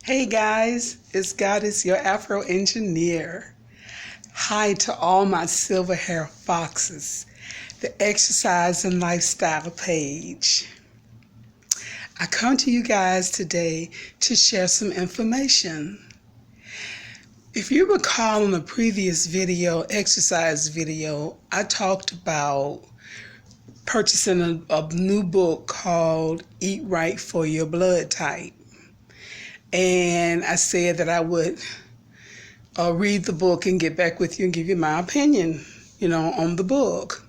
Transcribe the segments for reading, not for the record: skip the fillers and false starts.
Hey guys, it's Goddess, your Afro engineer. Hi to all my Silverhairfoxes, the exercise and lifestyle page. I come to you guys today to share some information. If you recall in the previous video, exercise video, I talked about purchasing a new book called Eat Right for Your Blood Type. And I said that I would read the book and get back with you and give you my opinion, on the book.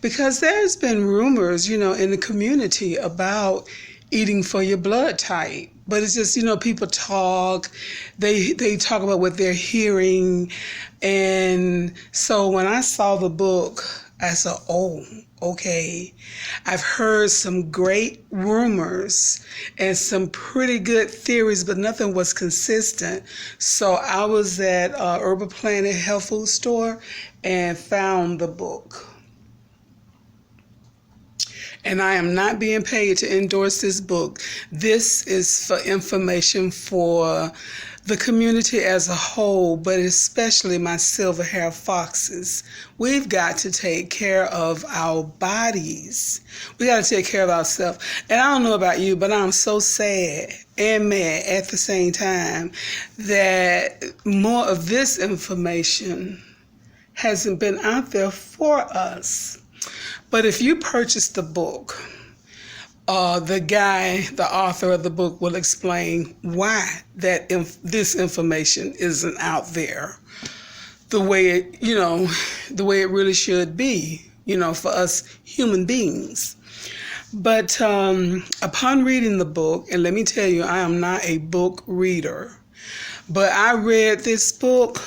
Because there's been rumors, in the community about eating for your blood type. But it's just, people talk, they talk about what they're hearing. And so when I saw the book, I said, oh, okay. I've heard some great rumors and some pretty good theories, but nothing was consistent. So I was at Urban Planet Health Food Store and found the book. And I am not being paid to endorse this book. This is for information for the community as a whole, but especially my Silverhairfoxes. We've got to take care of our bodies. We got to take care of ourselves. And I don't know about you, but I'm so sad and mad at the same time that more of this information hasn't been out there for us. But if you purchase the book, the author of the book will explain why this information isn't out there the way it really should be, for us human beings. But upon reading the book, and let me tell you, I am not a book reader, but I read this book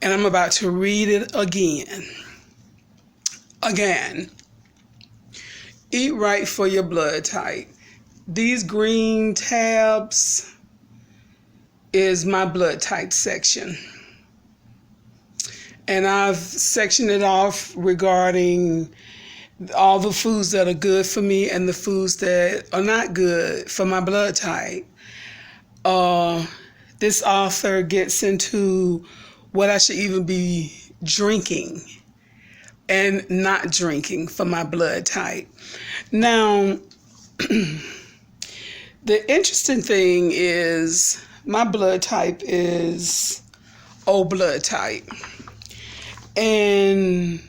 and I'm about to read it again. Eat right for your blood type. These green tabs is my blood type section. And I've sectioned it off regarding all the foods that are good for me and the foods that are not good for my blood type. This author gets into what I should even be drinking and not drinking for my blood type. Now, the interesting thing is my blood type is O blood type. And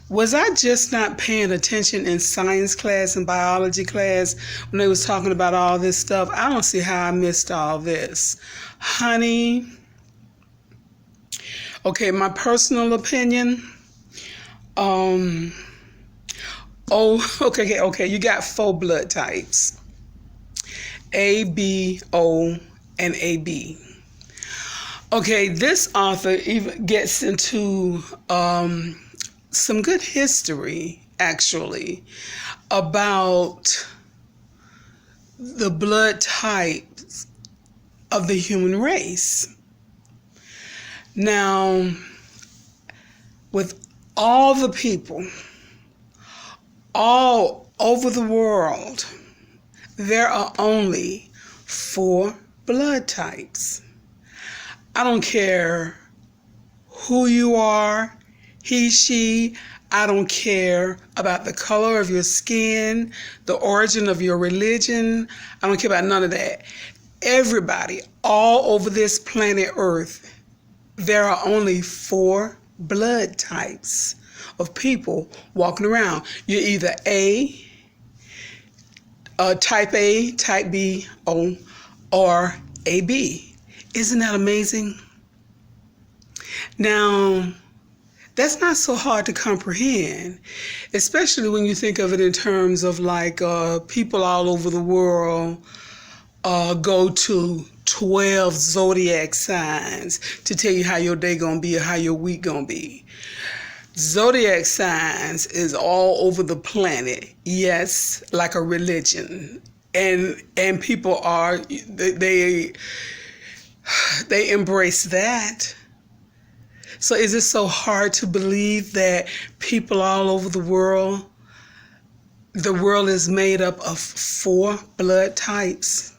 was I just not paying attention in science class and biology class when they was talking about all this stuff? I don't see how I missed all this. Honey, okay, my personal opinion, okay, you got 4 blood types, A, B, O, and AB. Okay, this author even gets into some good history, actually, about the blood types of the human race. Now, with all the people all over the world, there are only 4 blood types. I don't care who you are, he, she. I don't care about the color of your skin, the origin of your religion. I don't care about none of that. Everybody all over this planet Earth, there are only 4 blood types of people walking around. You're either type A, type B, O, or AB. Isn't that amazing? Now, that's not so hard to comprehend, especially when you think of it in terms of like people all over the world go to 12 zodiac signs to tell you how your day gonna be or how your week gonna be. Zodiac signs is all over the planet, yes, like a religion, and people are they embrace that. So is it so hard to believe that people all over the world is made up of 4 blood types?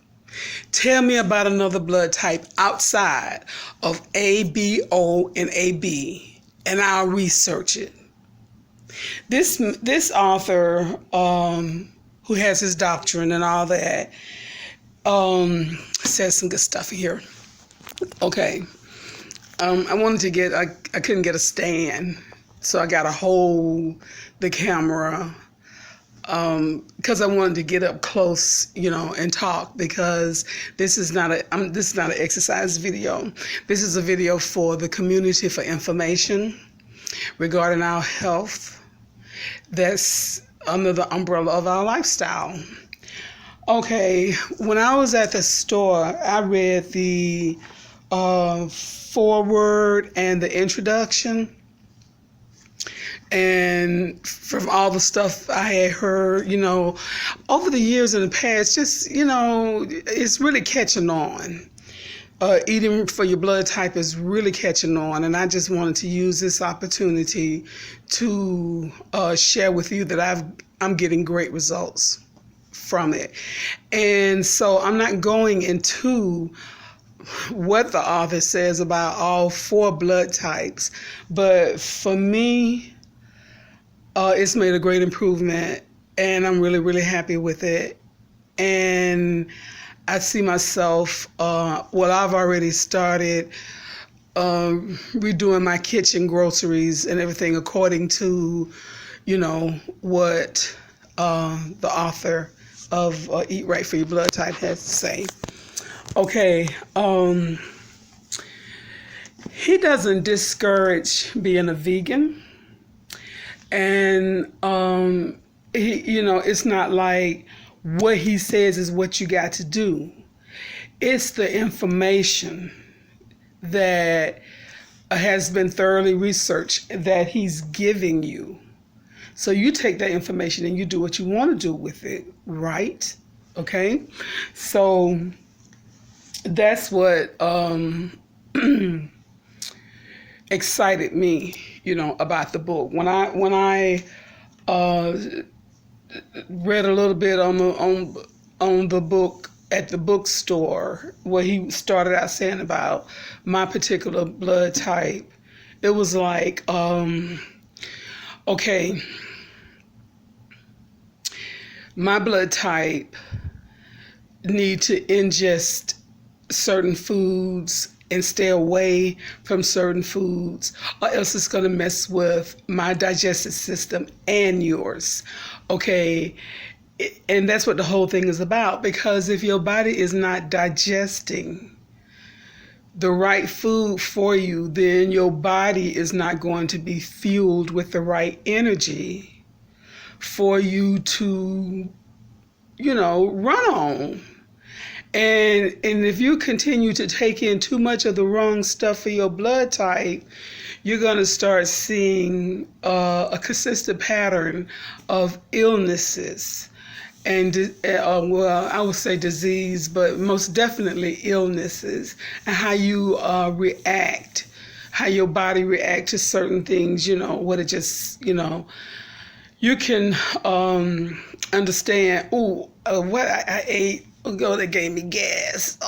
Tell me about another blood type outside of A, B, O, and AB, and I'll research it. This author, who has his doctrine and all that, says some good stuff here. Okay. I wanted to get, I couldn't get a stand, so I got to hold the camera because I wanted to get up close, and talk, because this is not an exercise video. This is a video for the community, for information regarding our health that's under the umbrella of our lifestyle. Okay, when I was at the store, I read the foreword and the introduction, and from all the stuff I had heard, over the years in the past, just, it's really catching on. Eating for your blood type is really catching on, and I just wanted to use this opportunity to share with you that I'm getting great results from it. And so I'm not going into what the author says about all 4 blood types, but for me, it's made a great improvement, and I'm really, really happy with it. And I see myself, I've already started redoing my kitchen groceries and everything according to, what the author of Eat Right for Your Blood Type has to say. Okay, he doesn't discourage being a vegan, and it's not like what he says is what you got to do. It's the information that has been thoroughly researched that he's giving you. So you take that information and you do what you want to do with it, right? Okay, so that's what excited me, about the book. When I read a little bit on the book at the bookstore, where he started out saying about my particular blood type, it was like, okay, my blood type need to ingest certain foods and stay away from certain foods, or else it's going to mess with my digestive system and yours. Okay, and that's what the whole thing is about, because if your body is not digesting the right food for you, then your body is not going to be fueled with the right energy for you to, run on. And if you continue to take in too much of the wrong stuff for your blood type, you're going to start seeing a consistent pattern of illnesses and, I would say disease, but most definitely illnesses, and how you react, how your body reacts to certain things, what it just, you can understand, what I ate, that gave me gas.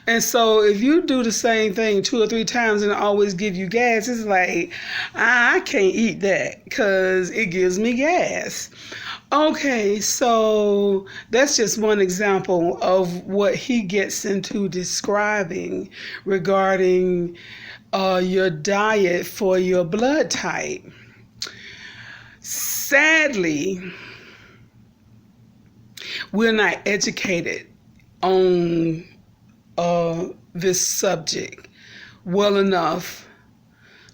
And so if you do the same thing 2 or 3 times and it always give you gas, it's like, I can't eat that because it gives me gas. Okay, so that's just one example of what he gets into describing regarding your diet for your blood type. Sadly, we're not educated on this subject well enough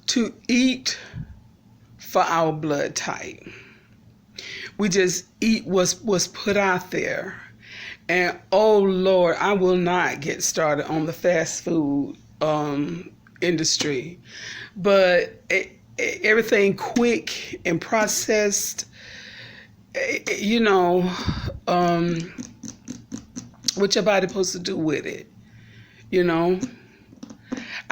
to eat for our blood type. We just eat what's put out there. And oh Lord, I will not get started on the fast food industry. But everything quick and processed, what your body supposed to do with it,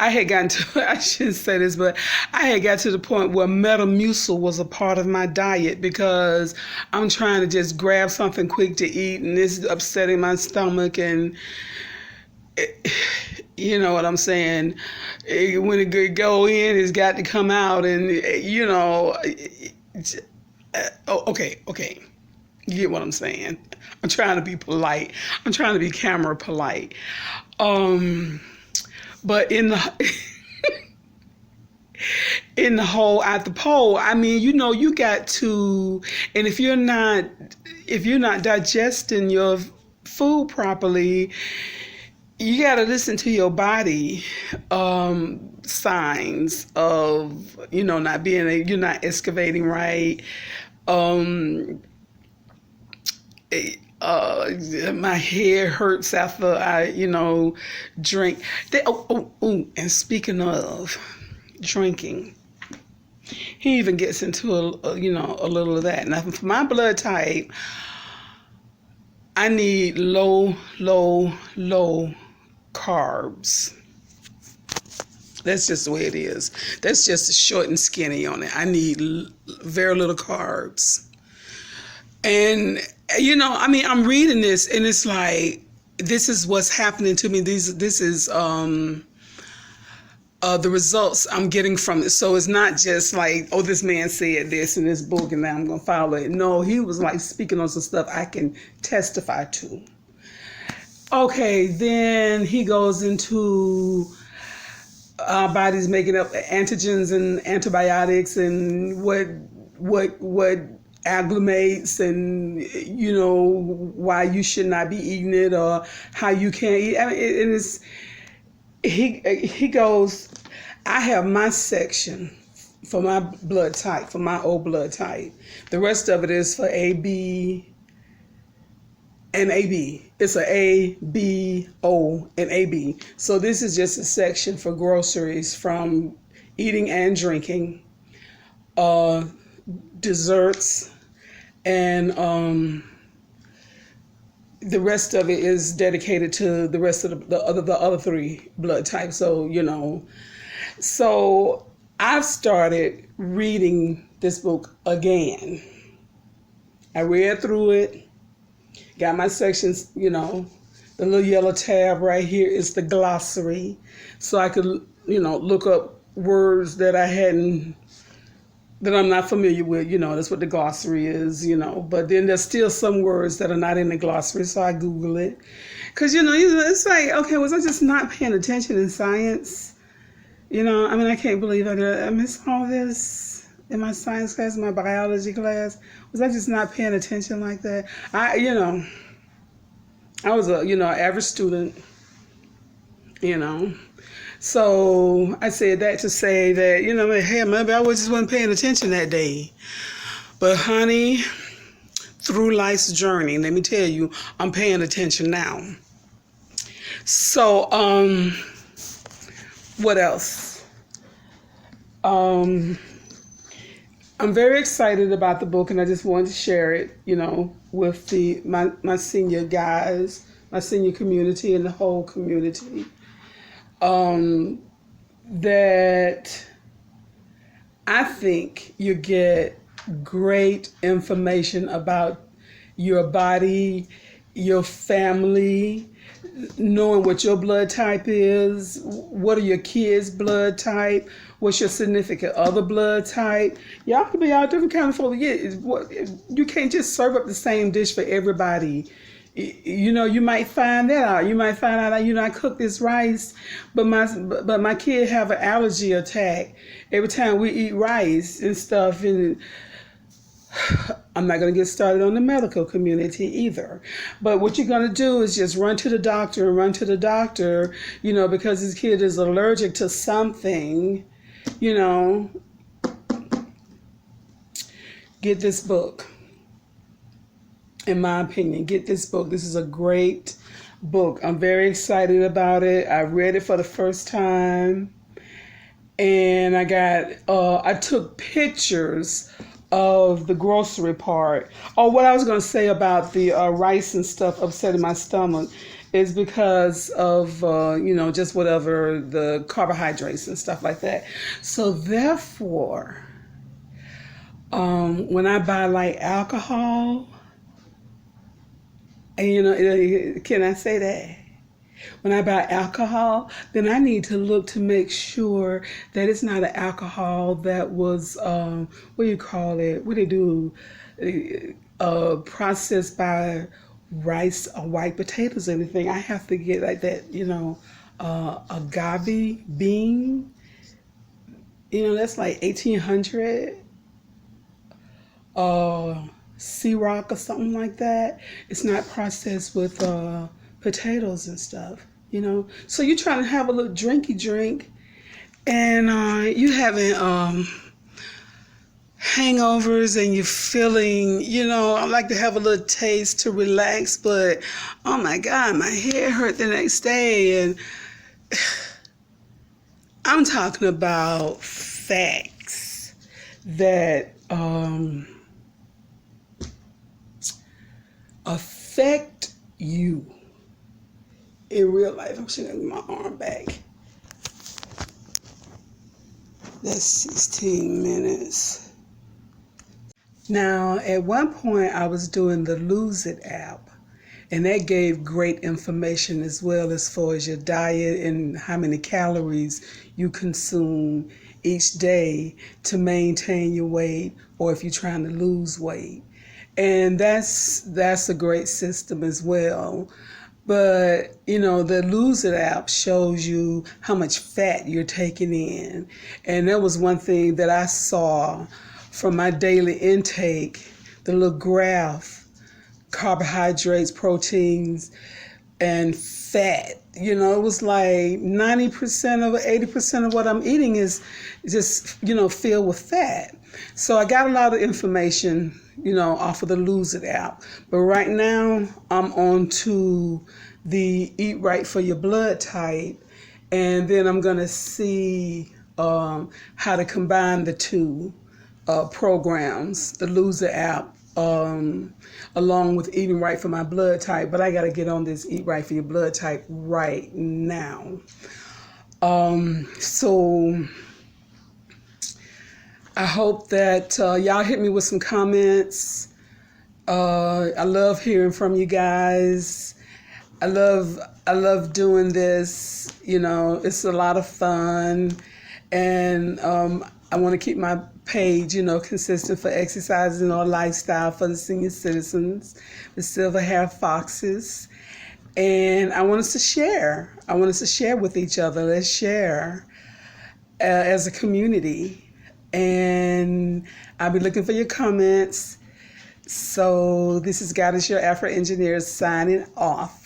I had gotten to, I shouldn't say this, but I had got to the point where Metamucil was a part of my diet because I'm trying to just grab something quick to eat and it's upsetting my stomach and you know what I'm saying? When it go in, it's got to come out and, you know, okay. You get what I'm saying? I'm trying to be polite. I'm trying to be camera polite. But in the in the whole at the pole, I mean, you know, you got to, and if you're not digesting your food properly, you got to listen to your body signs of, you know, not being you're not excavating right. My head hurts after I, you know, drink. And speaking of drinking, he even gets into a little of that. Now, for my blood type, I need low carbs. That's just the way it is. That's just short and skinny on it. I need very little carbs. And, you know, I mean, I'm reading this and it's like, this is what's happening to me. This is the results I'm getting from it. So it's not just like, oh, this man said this in this book and now I'm going to follow it. No, he was like speaking on some stuff I can testify to. Okay, then he goes into our bodies making up antigens and antibiotics and what agglomerates and, you know, why you should not be eating it or how you can't eat. I mean, he goes, I have my section for my blood type, for my O blood type. The rest of it is for A, B, and AB. It's a A, B, O, and AB. So this is just a section for groceries from eating and drinking, desserts, and the rest of it is dedicated to the rest of the other three blood types. So, you know, so I've started reading this book again. I read through it. Got my sections, you know, the little yellow tab right here is the glossary. So I could, you know, look up words that I'm not familiar with, you know, that's what the glossary is, you know. But then there's still some words that are not in the glossary, so I Google it. Because, you know, it's like, okay, was I just not paying attention in science? You know, I mean, I can't believe I missed all this in my science class, my biology class. Was I just not paying attention like that? I was a, you know, average student, you know. So I said that to say that, you know, hey, maybe I just wasn't paying attention that day. But honey, through life's journey, let me tell you, I'm paying attention now. So, what else? I'm very excited about the book, and I just wanted to share it, you know, with my senior guys, my senior community, and the whole community. That I think you get great information about your body, your family, knowing what your blood type is, what are your kids' blood type, what's your significant other blood type. Y'all could be all different kind of folk. You can't just serve up the same dish for everybody. You know, you might find that out. You might find out, you know, I cook this rice, but my kid have an allergy attack every time we eat rice and stuff. And I'm not going to get started on the medical community either. But what you're going to do is just run to the doctor, you know, because his kid is allergic to something, you know. Get this book. In my opinion, get this book. This is a great book. I'm very excited about it. I read it for the first time, and I took pictures of the grocery part. Oh, what I was going to say about the rice and stuff upsetting my stomach is because of, just whatever the carbohydrates and stuff like that. So therefore, when I buy like alcohol, and can I say that? When I buy alcohol, then I need to look to make sure that it's not an alcohol that was, what do you call it? What do they do? Processed by rice or white potatoes or anything. I have to get like that, agave bean. That's like 1800. Sea rock or something like that. It's not processed with potatoes and stuff, So you're trying to have a little drinky drink, and you having hangovers, and you're feeling, I like to have a little taste to relax, but oh my God, my head hurt the next day, and I'm talking about facts that affect you in real life. I'm shooting my arm back. That's 16 minutes. Now, at one point, I was doing the Lose It app, and that gave great information as well as far as your diet and how many calories you consume each day to maintain your weight, or if you're trying to lose weight. And that's a great system as well. But, the Lose It app shows you how much fat you're taking in. And that was one thing that I saw from my daily intake, the little graph, carbohydrates, proteins, and fat. It was like 90% of 80% of what I'm eating is just, filled with fat. So I got a lot of information, off of the Lose It app. But right now I'm on to the Eat Right for Your blood type. And then I'm going to see how to combine the two programs, the Lose It app, along with Eating Right for my blood type. But I got to get on this Eat Right for Your blood type right now. So I hope that y'all hit me with some comments. I love hearing from you guys. I love doing this. It's a lot of fun, and I want to keep my page, consistent for exercising or lifestyle for the senior citizens, the Silverhairfoxes. And I want us to share. I want us to share with each other. Let's share as a community. And I'll be looking for your comments. So this is God is your Afro Engineer signing off.